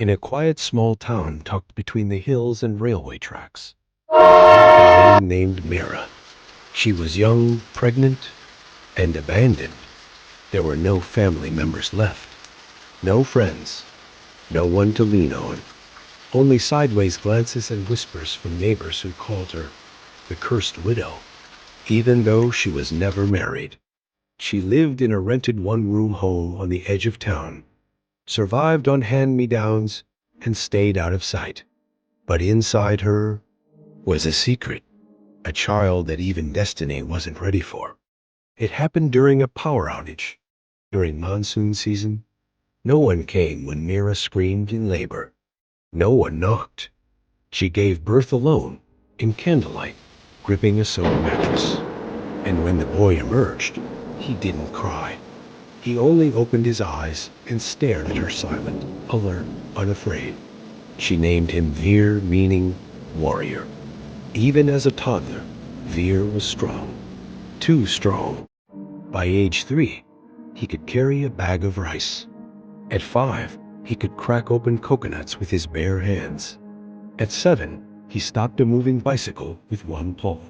in a quiet small town tucked between the hills and railway tracks. A woman named Mira. She was young, pregnant, and abandoned. There were no family members left, no friends, no one to lean on. Only sideways glances and whispers from neighbors who called her the cursed widow, even though she was never married. She lived in a rented one-room home on the edge of town, survived on hand-me-downs, and stayed out of sight. But inside her was a secret, a child that even destiny wasn't ready for. It happened during a power outage. During monsoon season, no one came when Mira screamed in labor. No one knocked. She gave birth alone, in candlelight, gripping a sewing mattress. And when the boy emerged, he didn't cry. He only opened his eyes and stared at her silent, alert, unafraid. She named him Veer, meaning warrior. Even as a toddler, Veer was strong. Too strong. By age 3, he could carry a bag of rice. At 5, he could crack open coconuts with his bare hands. At 7, he stopped a moving bicycle with one pull.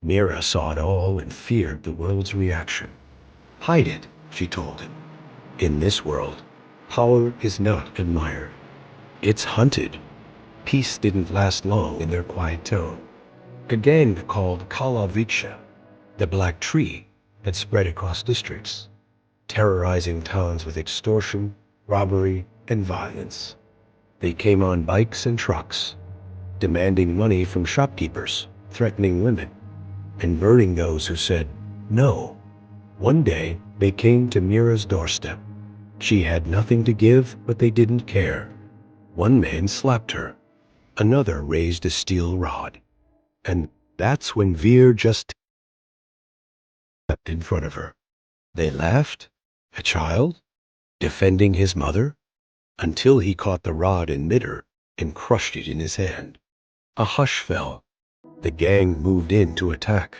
Mira saw it all and feared the world's reaction. Hide it, she told him. In this world, power is not admired. It's hunted. Peace didn't last long in their quiet town. A gang called Kalaviksha, the Black Tree, had spread across districts, terrorizing towns with extortion, robbery, and violence. They came on bikes and trucks, demanding money from shopkeepers, threatening women, and burning those who said no. One day, they came to Mira's doorstep. She had nothing to give, but they didn't care. One man slapped her. Another raised a steel rod. And that's when Veer just stepped in front of her. They laughed. A child? Defending his mother? Until he caught the rod in midair and crushed it in his hand. A hush fell. The gang moved in to attack.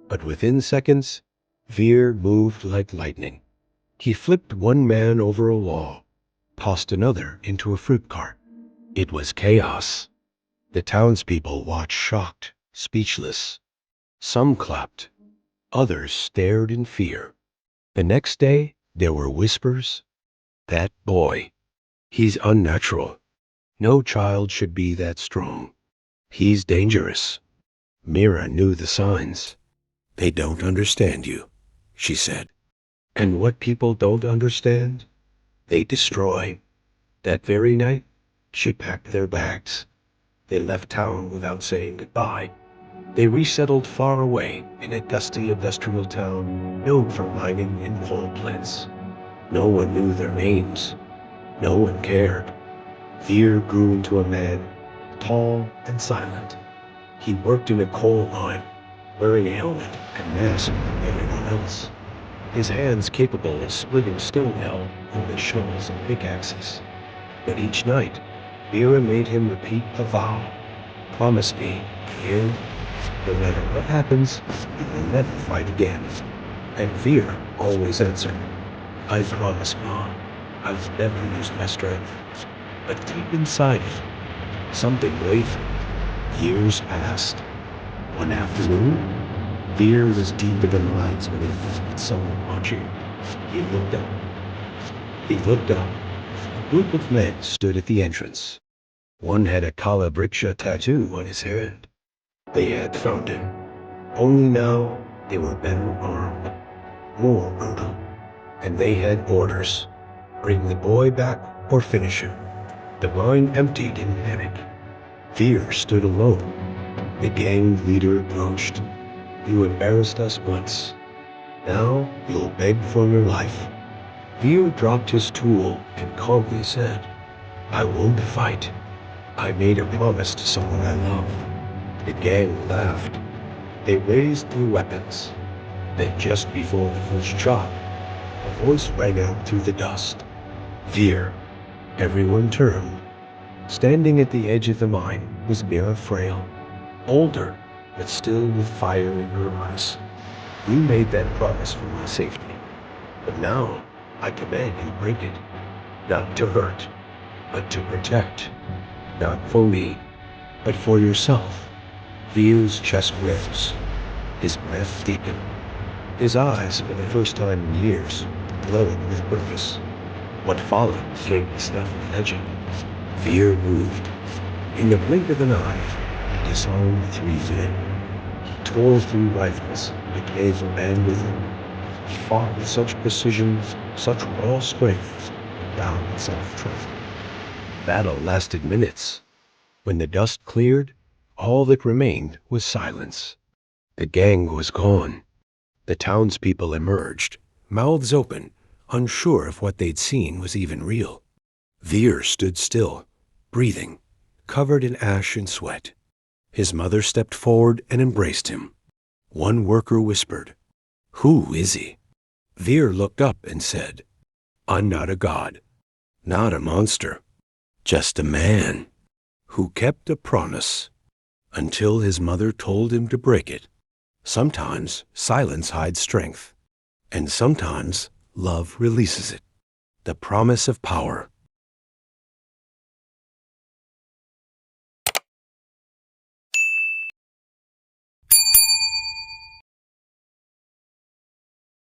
But within seconds, Veer moved like lightning. He flipped one man over a wall, tossed another into a fruit cart. It was chaos. The townspeople watched shocked, speechless. Some clapped. Others stared in fear. The next day, there were whispers. That boy. He's unnatural. No child should be that strong. He's dangerous. Mira knew the signs. They don't understand you, she said. And what people don't understand, they destroy. That very night, she packed their bags. They left town without saying goodbye. They resettled far away in a dusty industrial town known for mining and coal plants. No one knew their names. No one cared. Veer grew into a man, tall and silent. He worked in a coal mine, wearing a helmet and mask like everyone else. His hands capable of splitting stone held with shovels and pickaxes. But each night, Veer made him repeat a vow. Promise me, Veer, no matter what happens, you will never fight again. And Veer always answered, I promise, Mom. I've never used my strength. But deep inside him, something wavered. Years passed. One afternoon, Veer was deep in the mines when he felt someone watching. He looked up. A group of men stood at the entrance. One had a Kalabriksha tattoo on his hand. They had found him. Only now, they were better armed, more brutal. And they had orders. Bring the boy back or finish him. The mine emptied in panic. Veer stood alone. The gang leader approached. You embarrassed us once. Now you'll beg for your life. Veer dropped his tool and calmly said, I won't fight. I made a promise to someone I love. The gang laughed. They raised their weapons. Then just before the first shot, a voice rang out through the dust. Veer. Everyone turned. Standing at the edge of the mine was Mira Frail, older, but still with fire in her eyes. You made that promise for my safety, but now I command you break it, not to hurt, but to protect. Not for me, but for yourself. Veer's chest rose. His breath deepened. His eyes, for the first time in years, glowed with purpose. What followed gave the stuff of legend. Veer moved. In the blink of an eye, he disarmed 3 men. He tore through rifles, like gave a man with him. He fought with such precision, such raw strength, without self-trust. Battle lasted minutes. When the dust cleared, all that remained was silence. The gang was gone. The townspeople emerged, mouths open, unsure if what they'd seen was even real. Veer stood still, breathing, covered in ash and sweat. His mother stepped forward and embraced him. One worker whispered, "Who is he?" Veer looked up and said, "I'm not a god, not a monster, just a man who kept a promise until his mother told him to break it." Sometimes silence hides strength, and sometimes love releases it. The promise of power